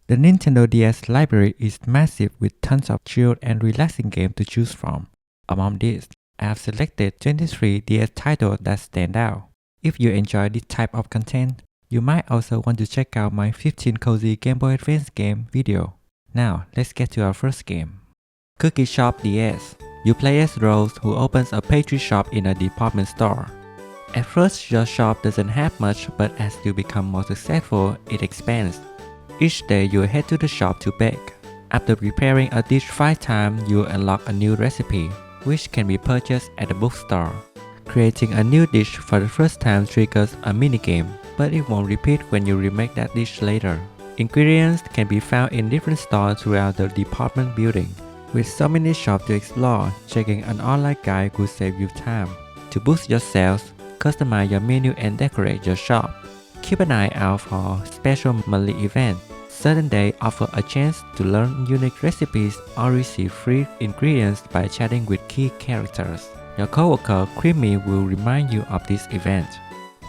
The Nintendo DS library is massive with tons of chill and relaxing games to choose from. Among these, I have selected 23 DS titles that stand out. If you enjoy this type of content, you might also want to check out my 15 cozy Game Boy Advance game video. Now, let's get to our first game. Cookie Shop DS. You play as Rose who opens a pastry shop in a department store. At first, your shop doesn't have much, but as you become more successful, it expands. Each day, you head to the shop to bake. After preparing a dish 5 times, you unlock a new recipe, which can be purchased at the bookstore. Creating a new dish for the first time triggers a minigame, but it won't repeat when you remake that dish later. Ingredients can be found in different stores throughout the department building. With so many shops to explore, checking an online guide could save you time. To boost your sales, customize your menu and decorate your shop. Keep an eye out for special monthly events. Certain days offer a chance to learn unique recipes or receive free ingredients by chatting with key characters. Your coworker Creamy will remind you of this event.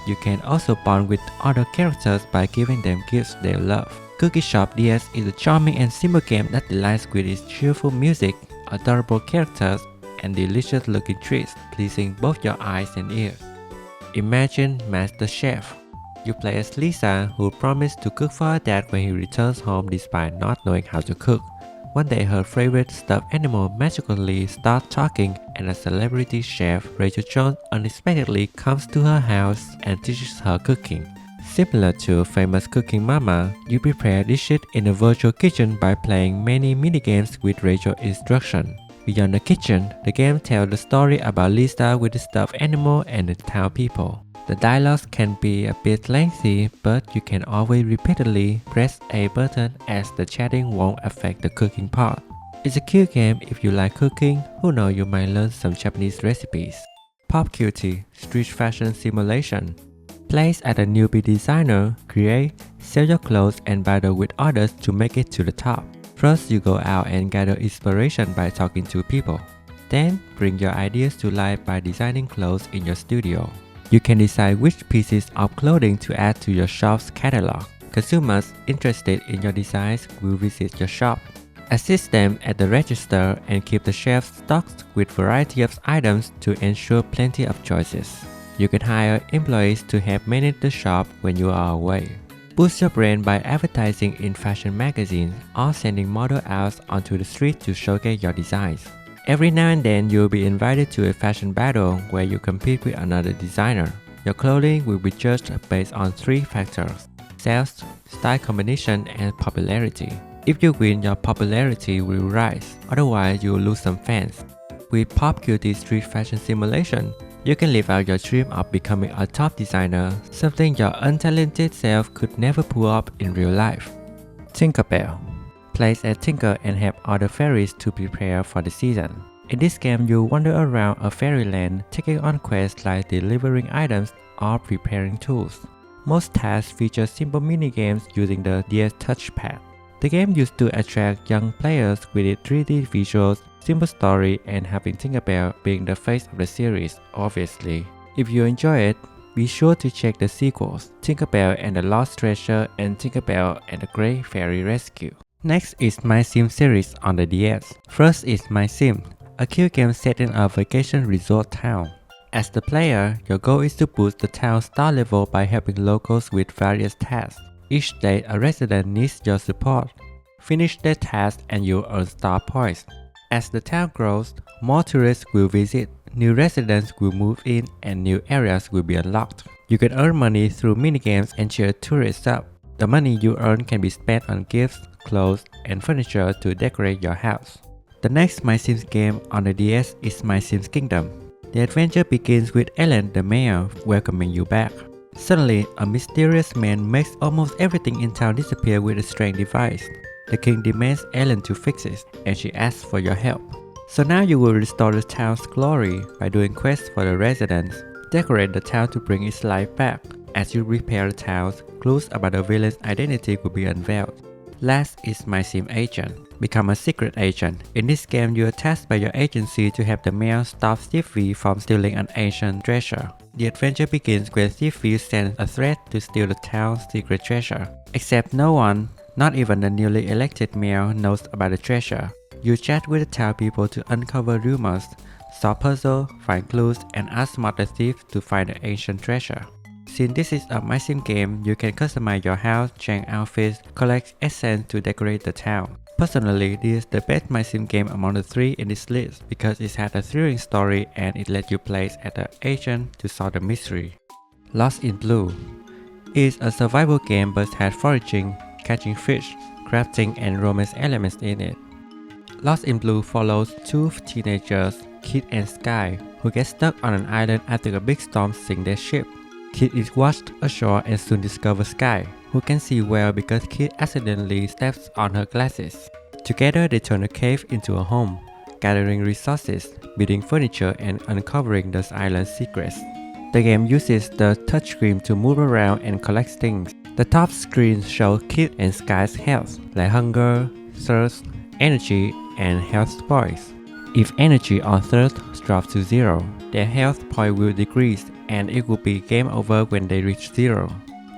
You can also bond with other characters by giving them gifts they love. Cookie Shop DS is a charming and simple game that delights with its cheerful music, adorable characters, and delicious looking treats, pleasing both your eyes and ears. Imagine Masterchef. You play as Lisa, who promised to cook for her dad when he returns home despite not knowing how to cook. One day her favorite stuffed animal magically starts talking and a celebrity chef, Rachel Jones, unexpectedly comes to her house and teaches her cooking. Similar to famous Cooking Mama, you prepare dishes in a virtual kitchen by playing many minigames with Rachel's instruction. Beyond the kitchen, the game tells the story about Lisa with the stuffed animal and the town people. The dialogues can be a bit lengthy, but you can always repeatedly press a button as the chatting won't affect the cooking part. It's a cute game if you like cooking. Who knows, you might learn some Japanese recipes. Pop Cutie Street Fashion Simulation. Play as a newbie designer, create, sell your clothes and battle with others to make it to the top. First, you go out and gather inspiration by talking to people. Then, bring your ideas to life by designing clothes in your studio. You can decide which pieces of clothing to add to your shop's catalog. Consumers interested in your designs will visit your shop. Assist them at the register and keep the shelves stocked with variety of items to ensure plenty of choices. You can hire employees to help manage the shop when you are away. Boost your brand by advertising in fashion magazines or sending models out onto the street to showcase your designs. Every now and then, you'll be invited to a fashion battle where you compete with another designer. Your clothing will be judged based on 3 factors: sales, style combination, and popularity. If you win, your popularity will rise, otherwise you'll lose some fans. With Pop Cutie Street Fashion Simulation, you can live out your dream of becoming a top designer, something your untalented self could never pull up in real life. Tinkerbell. Play as Tinker and help other fairies to prepare for the season. In this game, you wander around a fairyland, taking on quests like delivering items or preparing tools. Most tasks feature simple minigames using the DS touchpad. The game used to attract young players with its 3D visuals, simple story, and having Tinkerbell being the face of the series, obviously. If you enjoy it, be sure to check the sequels, Tinkerbell and the Lost Treasure and Tinkerbell and the Great Fairy Rescue. Next is MySims series on the DS. First is MySims, a cute game set in a vacation resort town. As the player, your goal is to boost the town's star level by helping locals with various tasks. Each day, a resident needs your support. Finish their task and you'll earn star points. As the town grows, more tourists will visit, new residents will move in, and new areas will be unlocked. You can earn money through minigames and cheer tourists up. The money you earn can be spent on gifts, clothes, and furniture to decorate your house. The next MySims game on the DS is MySims Kingdom. The adventure begins with Ellen the mayor welcoming you back. Suddenly, a mysterious man makes almost everything in town disappear with a strange device. The king demands Ellen to fix it, and she asks for your help. So now you will restore the town's glory by doing quests for the residents. Decorate the town to bring its life back. As you repair the town, clues about the villain's identity will be unveiled. Last is MySims Agent. Become a secret agent. In this game, you are tasked by your agency to help the mayor stop Thief V from stealing an ancient treasure. The adventure begins when Thief V sends a threat to steal the town's secret treasure. Except no one Not even the newly elected mayor knows about the treasure. You chat with the town people to uncover rumors, solve puzzles, find clues, and ask smarter thieves to find the ancient treasure. Since this is a MySims game, you can customize your house, change outfits, collect essence to decorate the town. Personally, this is the best MySims game among the three in this list because it has a thrilling story and it lets you play as an agent to solve the mystery. Lost in Blue is a survival game but has foraging, catching fish, crafting, and romance elements in it. Lost in Blue follows two teenagers, Kid and Sky, who get stuck on an island after a big storm sinks their ship. Kid is washed ashore and soon discovers Sky, who can see well because Kid accidentally steps on her glasses. Together they turn a cave into a home, gathering resources, building furniture, and uncovering the island's secrets. The game uses the touchscreen to move around and collect things. The top screen shows Kid and Sky's health, like hunger, thirst, energy, and health points. If energy or thirst drops to 0, their health point will decrease and it will be game over when they reach 0.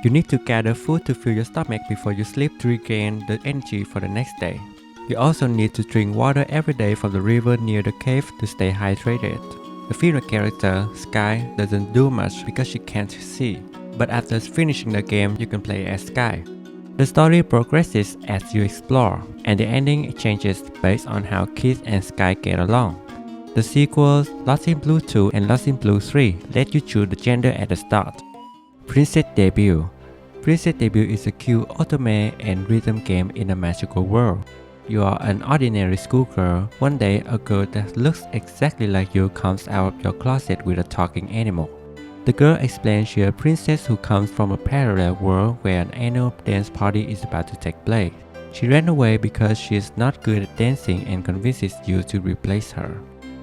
You need to gather food to fill your stomach before you sleep to regain the energy for the next day. You also need to drink water every day from the river near the cave to stay hydrated. The female character, Sky, doesn't do much because she can't see, but after finishing the game you can play as Sky. The story progresses as you explore, and the ending changes based on how Kid and Sky get along. The sequels, Lost in Blue 2 and Lost in Blue 3, let you choose the gender at the start. Princess Debut. Princess Debut is a cute otome and rhythm game in a magical world. You are an ordinary schoolgirl. One day, a girl that looks exactly like you comes out of your closet with a talking animal. The girl explains she's a princess who comes from a parallel world where an annual dance party is about to take place. She ran away because she is not good at dancing and convinces you to replace her.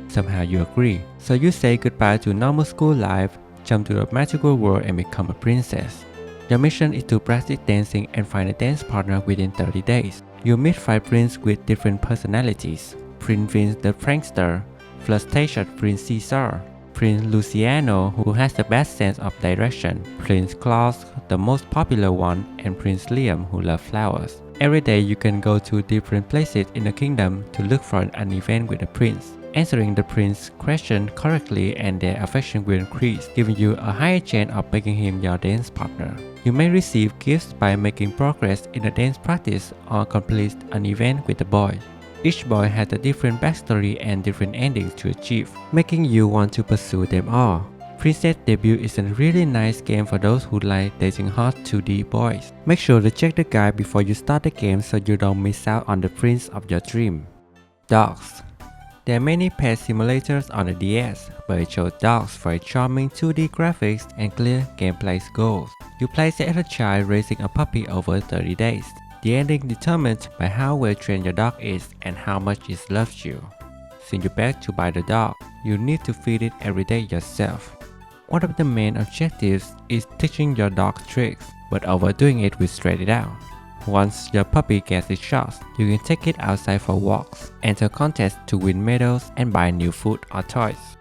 Somehow you agree, so you say goodbye to normal school life, jump to a magical world and become a princess. Your mission is to practice dancing and find a dance partner within 30 days. You meet 5 princes with different personalities: Prince Vince the Prankster, flirtatious Prince Caesar, Prince Luciano who has the best sense of direction, Prince Claus the most popular one, and Prince Liam who loves flowers. Every day you can go to different places in the kingdom to look for an event with the prince. Answering the prince's question correctly and their affection will increase, giving you a higher chance of making him your dance partner. You may receive gifts by making progress in a dance practice or complete an event with the boy. Each boy has a different backstory and different endings to achieve, making you want to pursue them all. Princess Debut is a really nice game for those who like dating hot 2D boys. Make sure to check the guide before you start the game so you don't miss out on the prince of your dream. Dogz. There are many pet simulators on the DS, but I chose Dogz for its charming 2D graphics and clear gameplay goals. You play as a child raising a puppy over 30 days. The ending determined by how well trained your dog is and how much it loves you. Since you beg to buy the dog, you need to feed it every day yourself. One of the main objectives is teaching your dog tricks, but overdoing it will straight it out. Once your puppy gets its shots, you can take it outside for walks, enter contests to win medals, and buy new food or toys.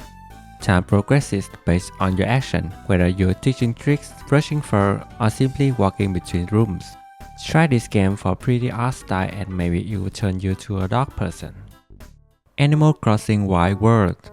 Time progresses based on your action, whether you're teaching tricks, brushing fur, or simply walking between rooms. Try this game for pretty art style and maybe it will turn you to a dog person. Animal Crossing Wild World.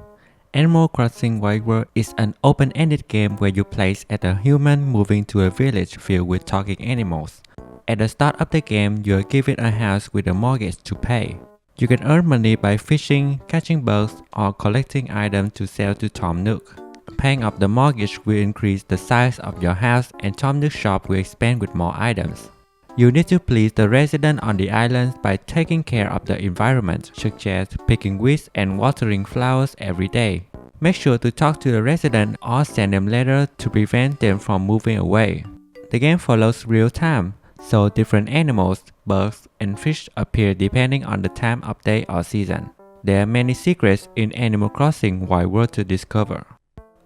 Animal Crossing Wild World is an open-ended game where you play as a human moving to a village filled with talking animals. At the start of the game, you are given a house with a mortgage to pay. You can earn money by fishing, catching bugs, or collecting items to sell to Tom Nook. Paying off the mortgage will increase the size of your house and Tom Nook's shop will expand with more items. You need to please the residents on the islands by taking care of the environment, such as picking weeds and watering flowers every day. Make sure to talk to the residents or send them letters to prevent them from moving away. The game follows real time, so different animals, bugs, and fish appear depending on the time of day or season. There are many secrets in Animal Crossing Wild World to discover.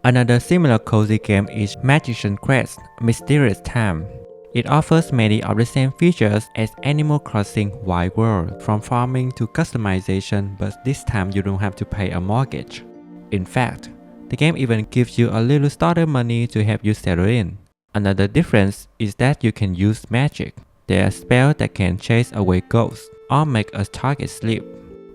Another similar cozy game is Magician Quest Mysterious Time. It offers many of the same features as Animal Crossing Wild World, from farming to customization, but this time you don't have to pay a mortgage. In fact, the game even gives you a little starter money to help you settle in. Another difference is that you can use magic. They are spells that can chase away ghosts or make a target sleep.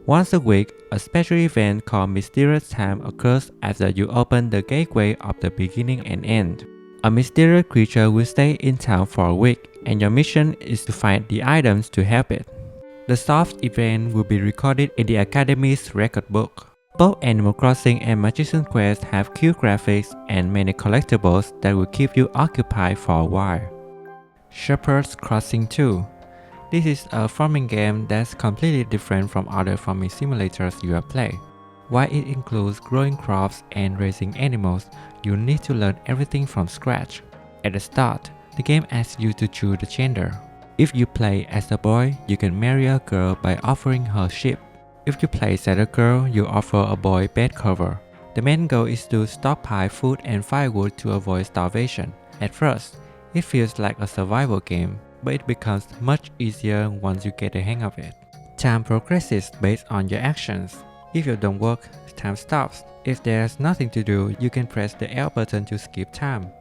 Once a week, a special event called Mysterious Time occurs after you open the gateway of the beginning and end. A mysterious creature will stay in town for a week, and your mission is to find the items to help it. The solved event will be recorded in the Academy's record book. Both Animal Crossing and Magician Quest have cute graphics and many collectibles that will keep you occupied for a while. Shepherd's Crossing 2. This is a farming game that's completely different from other farming simulators you have played. While it includes growing crops and raising animals, you need to learn everything from scratch. At the start, the game asks you to choose the gender. If you play as a boy, you can marry a girl by offering her sheep. If you play as a girl, you offer a boy bed cover. The main goal is to stockpile food and firewood to avoid starvation. At first, it feels like a survival game, but it becomes much easier once you get the hang of it. Time progresses based on your actions. If you don't work, time stops. If there's nothing to do, you can press the L button to skip time.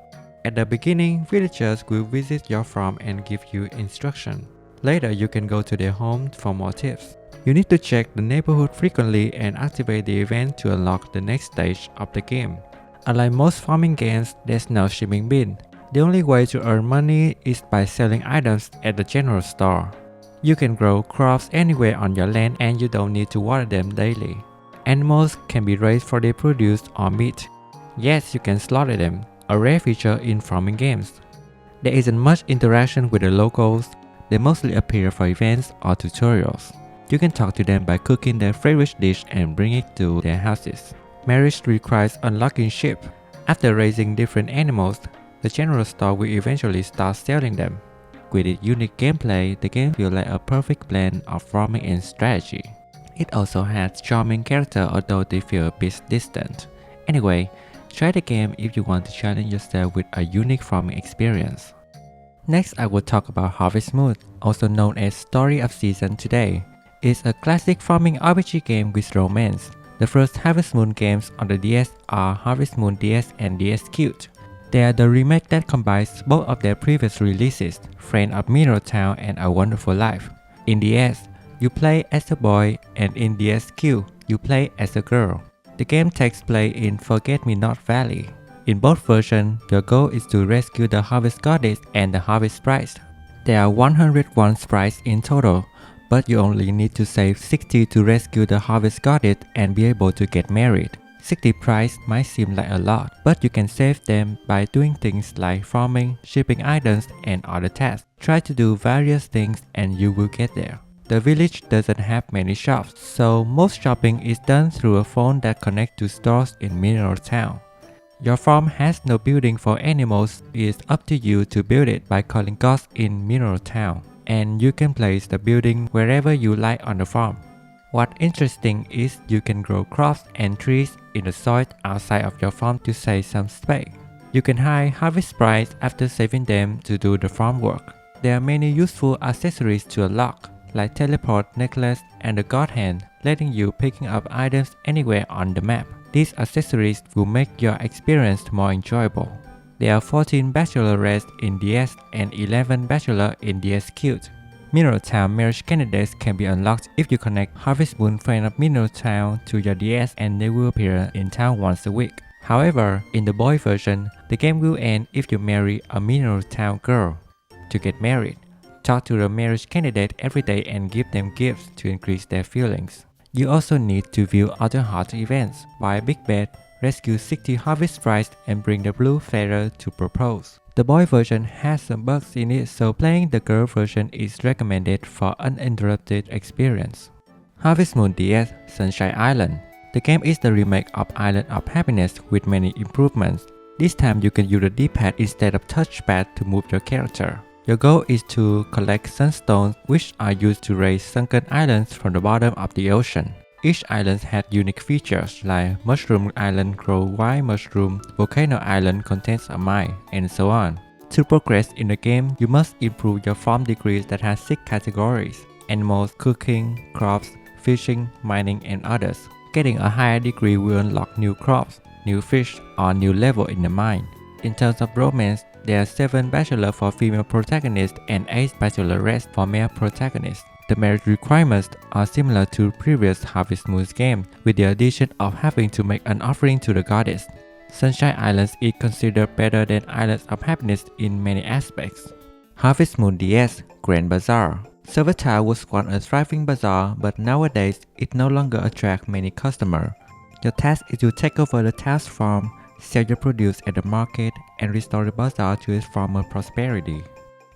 At the beginning, villagers will visit your farm and give you instruction. Later, you can go to their home for more tips. You need to check the neighborhood frequently and activate the event to unlock the next stage of the game. Unlike most farming games, there's no shipping bin. The only way to earn money is by selling items at the general store. You can grow crops anywhere on your land and you don't need to water them daily. Animals can be raised for their produce or meat. Yes, you can slaughter them, a rare feature in farming games. There isn't much interaction with the locals. They mostly appear for events or tutorials. You can talk to them by cooking their favorite dish and bring it to their houses. Marriage requires unlocking sheep. After raising different animals, the general store will eventually start selling them. With its unique gameplay, the game feels like a perfect blend of farming and strategy. It also has charming characters, although they feel a bit distant. Anyway, try the game if you want to challenge yourself with a unique farming experience. Next, I will talk about Harvest Moon, also known as Story of Season today. It's a classic farming RPG game with romance. The first Harvest Moon games on the DS are Harvest Moon DS and DS Cute. They are the remake that combines both of their previous releases, Friend of Mineral Town and A Wonderful Life. In DS, you play as a boy, and in DS Cute, you play as a girl. The game takes place in Forget-Me-Not Valley. In both versions, your goal is to rescue the Harvest Goddess and the Harvest Sprite. There are 101 sprites in total, but you only need to save 60 to rescue the Harvest Goddess and be able to get married. 60 sprites might seem like a lot, but you can save them by doing things like farming, shipping items, and other tasks. Try to do various things and you will get there. The village doesn't have many shops, so most shopping is done through a phone that connects to stores in Mineral Town. Your farm has no building for animals. It's up to you to build it by calling gods in Mineral Town, and you can place the building wherever you like on the farm. What's interesting is you can grow crops and trees in the soil outside of your farm to save some space. You can hide harvest sprites after saving them to do the farm work. There are many useful accessories to unlock, like teleport necklace and the god hand, letting you picking up items anywhere on the map. These accessories will make your experience more enjoyable. There are 14 bachelorettes in DS and 11 bachelor in DS Cute. Mineral Town marriage candidates can be unlocked if you connect Harvest Moon Friend of Mineral Town to your DS, and they will appear in town once a week. However, in the boy version, the game will end if you marry a Mineral Town girl. To get married, talk to the marriage candidate every day and give them gifts to increase their feelings. You also need to view other hot events, buy a big bed, rescue 60 harvest sprites, and bring the blue feather to propose. The boy version has some bugs in it, so playing the girl version is recommended for uninterrupted experience. Harvest Moon DS Sunshine Island. The game is the remake of Island of Happiness with many improvements. This time you can use the D-pad instead of touchpad to move your character. Your goal is to collect sunstones, which are used to raise sunken islands from the bottom of the ocean. Each island has unique features like Mushroom Island grow wild mushroom, Volcano Island contains a mine, and so on. To progress in the game, you must improve your farm degrees that has 6 categories: animals, cooking, crops, fishing, mining, and others. Getting a higher degree will unlock new crops, new fish, or new level in the mine. In terms of romance, There are 7 bachelors for female protagonists and 8 bachelorettes for male protagonists. The marriage requirements are similar to previous Harvest Moon game, with the addition of having to make an offering to the goddess. Sunshine Islands is considered better than Islands of Happiness in many aspects. Harvest Moon DS Grand Bazaar. Silvertown was once a thriving bazaar, but nowadays it no longer attracts many customers. Your task is to take over the town's farm, sell your produce at the market, and restore the bazaar to its former prosperity.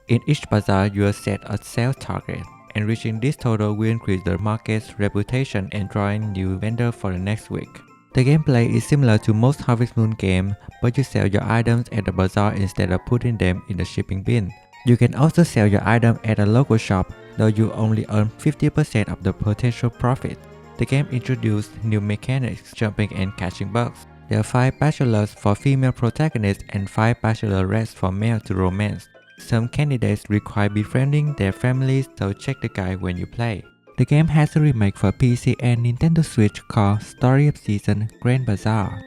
In each bazaar, you are set a sales target, and reaching this total will increase the market's reputation and drawing new vendors for the next week. The gameplay is similar to most Harvest Moon games, but you sell your items at the bazaar instead of putting them in the shipping bin. You can also sell your item at a local shop, though you only earn 50% of the potential profit. The game introduced new mechanics, jumping and catching bugs. There are 5 bachelors for female protagonists and 5 bachelorettes for male to romance. Some candidates require befriending their families, so check the guide when you play. The game has a remake for PC and Nintendo Switch called Story of Season Grand Bazaar.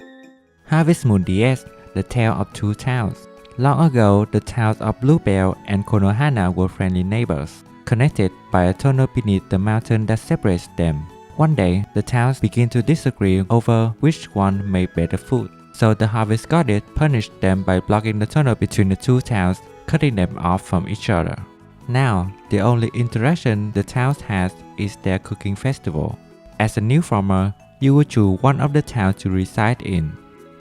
Harvest Moon DS The Tale of Two Towns. Long ago, the towns of Bluebell and Konohana were friendly neighbors, connected by a tunnel beneath the mountain that separates them. One day, the towns begin to disagree over which one made better food, so the harvest goddess punished them by blocking the tunnel between the two towns, cutting them off from each other. Now, the only interaction the towns has is their cooking festival. As a new farmer, you will choose one of the towns to reside in.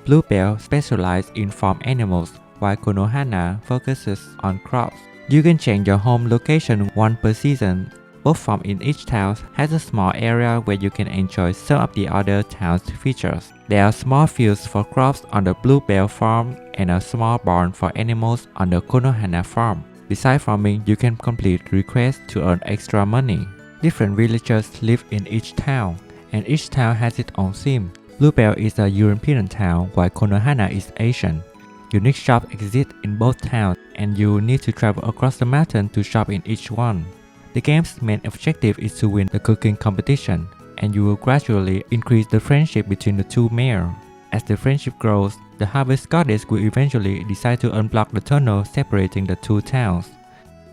Bluebell specializes in farm animals, while Konohana focuses on crops. You can change your home location once per season. Both farms in each town has a small area where you can enjoy some of the other town's features. There are small fields for crops on the Bluebell farm and a small barn for animals on the Konohana farm. Besides farming, you can complete requests to earn extra money. Different villagers live in each town, and each town has its own theme. Bluebell is a European town, while Konohana is Asian. Unique shops exist in both towns, and you need to travel across the mountain to shop in each one. The game's main objective is to win the cooking competition, and you will gradually increase the friendship between the two mayors. As the friendship grows, the harvest goddess will eventually decide to unblock the tunnel separating the two towns.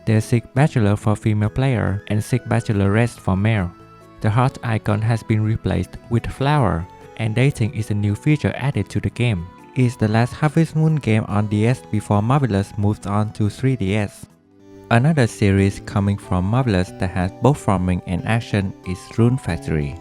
There are 6 bachelors for female player and 6 bachelorettes for male. The heart icon has been replaced with a flower, and dating is a new feature added to the game. It's the last Harvest Moon game on DS before Marvelous moves on to 3DS. Another series coming from Marvelous that has both farming and action is Rune Factory.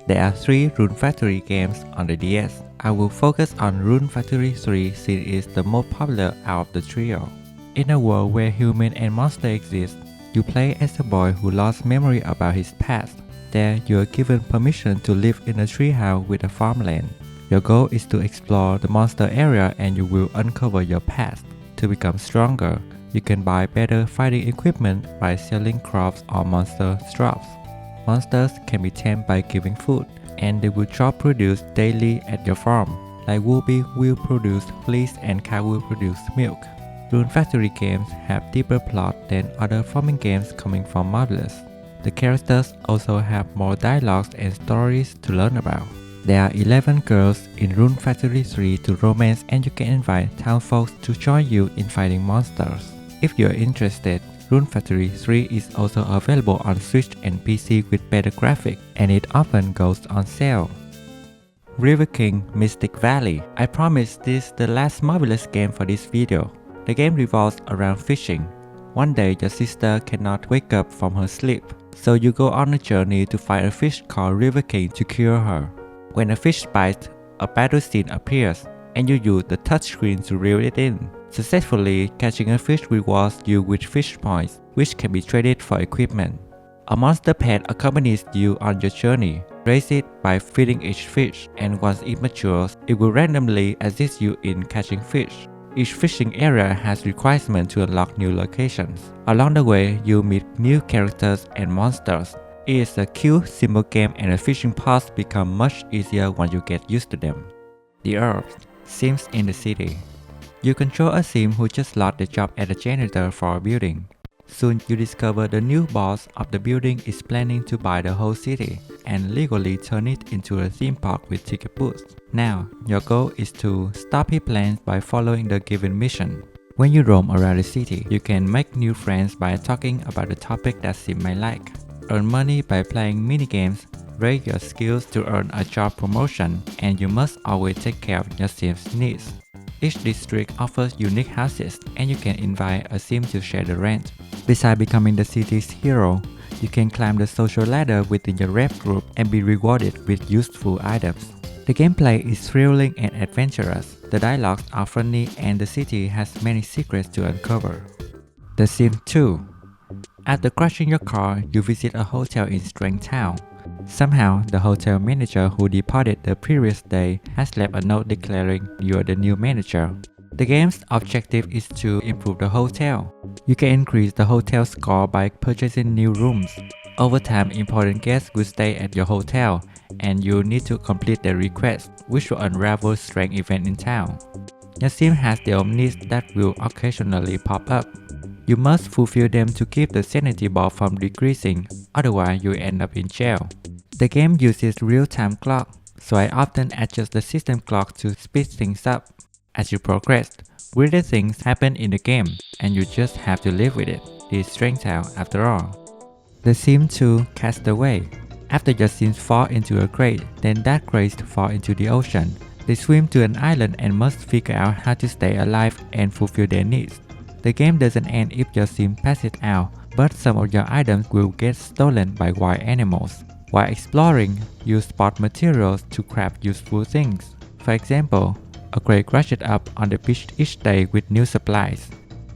There are 3 Rune Factory games on the DS. I will focus on Rune Factory 3 since it is the most popular out of the trio. In a world where human and monster exist, you play as a boy who lost memory about his past. There, you are given permission to live in a treehouse with a farmland. Your goal is to explore the monster area and you will uncover your past. To become stronger, you can buy better fighting equipment by selling crops or monster drops. Monsters can be tamed by giving food, and they will drop produce daily at your farm, like Woolby will produce fleece and cow will produce milk. Rune Factory games have deeper plot than other farming games coming from Marvelous. The characters also have more dialogues and stories to learn about. There are 11 girls in Rune Factory 3 to romance, and you can invite townfolk to join you in fighting monsters. If you are interested, Rune Factory 3 is also available on Switch and PC with better graphics, and it often goes on sale. River King Mystic Valley. I promise this is the last Marvelous game for this video. The game revolves around fishing. One day your sister cannot wake up from her sleep, so you go on a journey to find a fish called River King to cure her. When a fish bites, a battle scene appears, and you use the touchscreen to reel it in. Successfully catching a fish rewards you with fish points, which can be traded for equipment. A monster pet accompanies you on your journey. Raise it by feeding each fish, and once it matures, it will randomly assist you in catching fish. Each fishing area has requirements to unlock new locations. Along the way, you meet new characters and monsters. It is a cute, simple game, and the fishing parts become much easier once you get used to them. The Urbz, Sims in the City. You control a sim who just lost the job as a janitor for a building. Soon you discover the new boss of the building is planning to buy the whole city and legally turn it into a theme park with ticket booths. Now, your goal is to stop his plans by following the given mission. When you roam around the city, you can make new friends by talking about the topic that Sim might like, earn money by playing minigames, raise your skills to earn a job promotion, and you must always take care of your Sim's needs. Each district offers unique houses, and you can invite a Sim to share the rent. Besides becoming the city's hero, you can climb the social ladder within your rep group and be rewarded with useful items. The gameplay is thrilling and adventurous, the dialogues are funny, and the city has many secrets to uncover. The Sims 2. After crashing your car, you visit a hotel in Strange Town. Somehow, the hotel manager who departed the previous day has left a note declaring you're the new manager. The game's objective is to improve the hotel. You can increase the hotel score by purchasing new rooms. Over time, important guests will stay at your hotel, and you need to complete their request, which will unravel strange events in town. Your sim has their own needs that will occasionally pop up. You must fulfill them to keep the sanity bar from decreasing, otherwise you end up in jail. The game uses real-time clock, so I often adjust the system clock to speed things up. As you progress, weirder things happen in the game, and you just have to live with it. This is Strange Town after all. The Sims 2 Castaway. After your Sims fall into a crate, then that crate falls into the ocean. They swim to an island and must figure out how to stay alive and fulfill their needs. The game doesn't end if your Sim passes out, but some of your items will get stolen by wild animals. While exploring, you spot materials to craft useful things. For example, a crate rushes up on the beach each day with new supplies.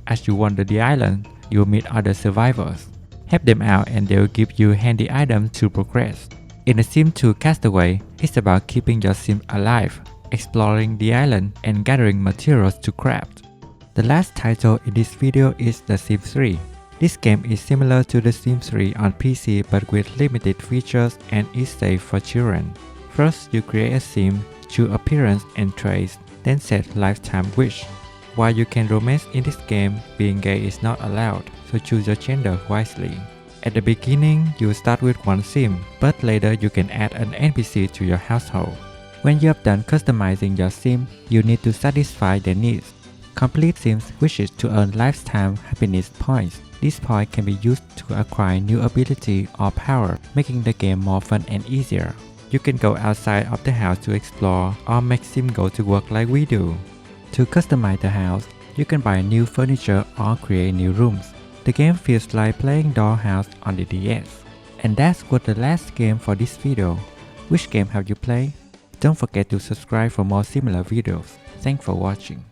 As you wander the island, you'll meet other survivors. Help them out and they'll give you handy items to progress. In The Sims 2 Castaway, it's about keeping your Sim alive, exploring the island, and gathering materials to craft. The last title in this video is The Sims 3. This game is similar to The Sims 3 on PC but with limited features and is safe for children. First, you create a Sim, choose appearance and traits, then set lifetime wish. While you can romance in this game, being gay is not allowed, so choose your gender wisely. At the beginning, you start with one Sim, but later you can add an NPC to your household. When you have done customizing your Sim, you need to satisfy their needs. Complete Sims wishes to earn lifetime happiness points. These points can be used to acquire new ability or power, making the game more fun and easier. You can go outside of the house to explore or make Sim go to work like we do. To customize the house, you can buy new furniture or create new rooms. The game feels like playing Dollhouse on the DS. And that's what the last game for this video. Which game have you played? Don't forget to subscribe for more similar videos. Thanks for watching.